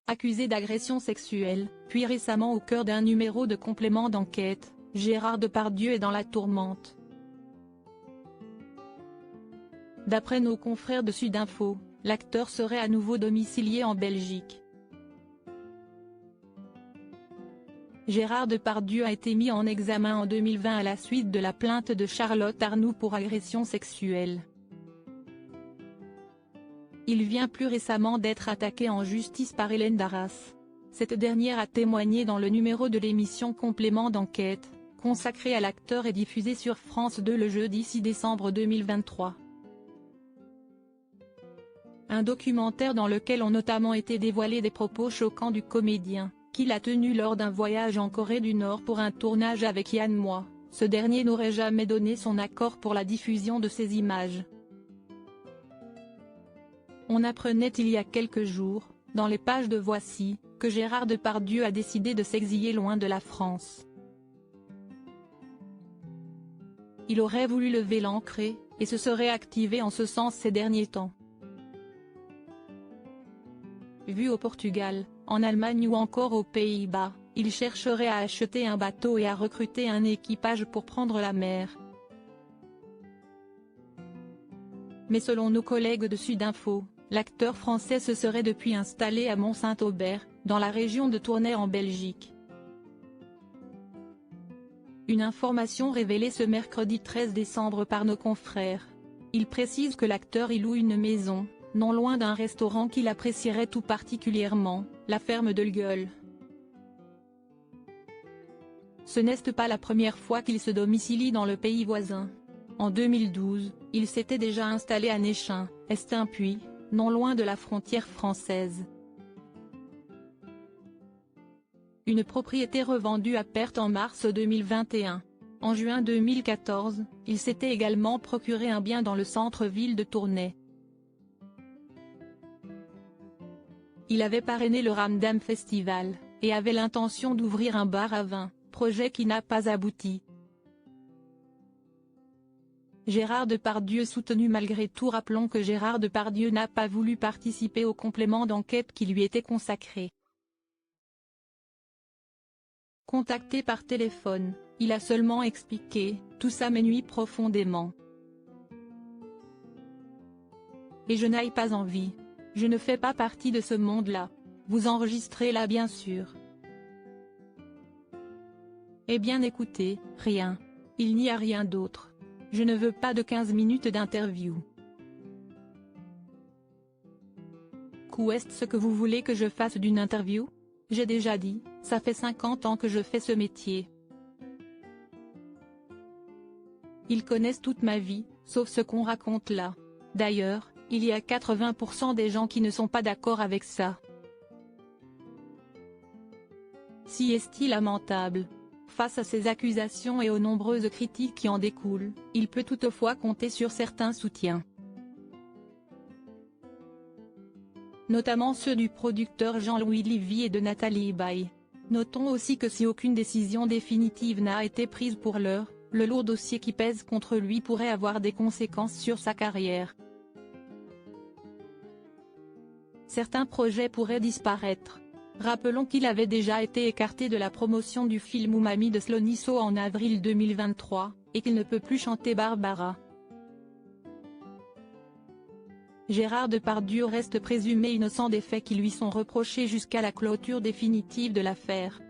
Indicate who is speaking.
Speaker 1: accusé d'agression sexuelle, puis récemment au cœur d'un numéro de complément d'enquête, Gérard Depardieu est dans la tourmente. D'après nos confrères de Sudinfo, l'acteur serait à nouveau domicilié en Belgique. Gérard Depardieu a été mis en examen en 2020 à la suite de la plainte de Charlotte Arnoult pour agression sexuelle. Il vient plus récemment d'être attaqué en justice par Hélène Darras. Cette dernière a témoigné dans le numéro de l'émission Complément d'enquête, consacré à l'acteur et diffusé sur France 2 le jeudi 6 décembre 2023. Un documentaire dans lequel ont notamment été dévoilés des propos choquants du comédien, qu'il a tenu lors d'un voyage en Corée du Nord pour un tournage avec Yann Moix. Ce dernier n'aurait jamais donné son accord pour la diffusion de ces images. On apprenait il y a quelques jours, dans les pages de Voici, que Gérard Depardieu a décidé de s'exiler loin de la France. Il aurait voulu lever l'ancré, et se serait activé en ce sens ces derniers temps. Vu au Portugal, en Allemagne ou encore aux Pays-Bas, il chercherait à acheter un bateau et à recruter un équipage pour prendre la mer. Mais selon nos collègues de Sudinfo, l'acteur français se serait depuis installé à Mont-Saint-Aubert, dans la région de Tournai en Belgique. Une information révélée ce mercredi 13 décembre par nos confrères. Il précise que l'acteur y loue une maison, non loin d'un restaurant qu'il apprécierait tout particulièrement, la ferme de L'Gueule. Ce n'est pas la première fois qu'il se domicilie dans le pays voisin. En 2012, il s'était déjà installé à Néchin, Estaing-Puy, non loin de la frontière française. Une propriété revendue à perte en mars 2021. En juin 2014, il s'était également procuré un bien dans le centre-ville de Tournai. Il avait parrainé le Ramdam Festival, et avait l'intention d'ouvrir un bar à vin, projet qui n'a pas abouti. Gérard Depardieu soutenu malgré tout. Rappelons que Gérard Depardieu n'a pas voulu participer au complément d'enquête qui lui était consacré. Contacté par téléphone, il a seulement expliqué « Tout ça m'ennuie profondément. Et je n'ai pas envie. Je ne fais pas partie de ce monde-là. Vous enregistrez là bien sûr. » Eh bien écoutez, rien. Il n'y a rien d'autre. Je ne veux pas de 15 minutes d'interview. Qu'est-ce que vous voulez que je fasse d'une interview? J'ai déjà dit, ça fait 50 ans que je fais ce métier. Ils connaissent toute ma vie, sauf ce qu'on raconte là. D'ailleurs, il y a 80% des gens qui ne sont pas d'accord avec ça. Si est-il lamentable. Face à ces accusations et aux nombreuses critiques qui en découlent, il peut toutefois compter sur certains soutiens. Notamment ceux du producteur Jean-Louis Livy et de Nathalie Baye. Notons aussi que si aucune décision définitive n'a été prise pour l'heure, le lourd dossier qui pèse contre lui pourrait avoir des conséquences sur sa carrière. Certains projets pourraient disparaître. Rappelons qu'il avait déjà été écarté de la promotion du film Umami de Sloniso en avril 2023, et qu'il ne peut plus chanter Barbara. Gérard Depardieu reste présumé innocent des faits qui lui sont reprochés jusqu'à la clôture définitive de l'affaire.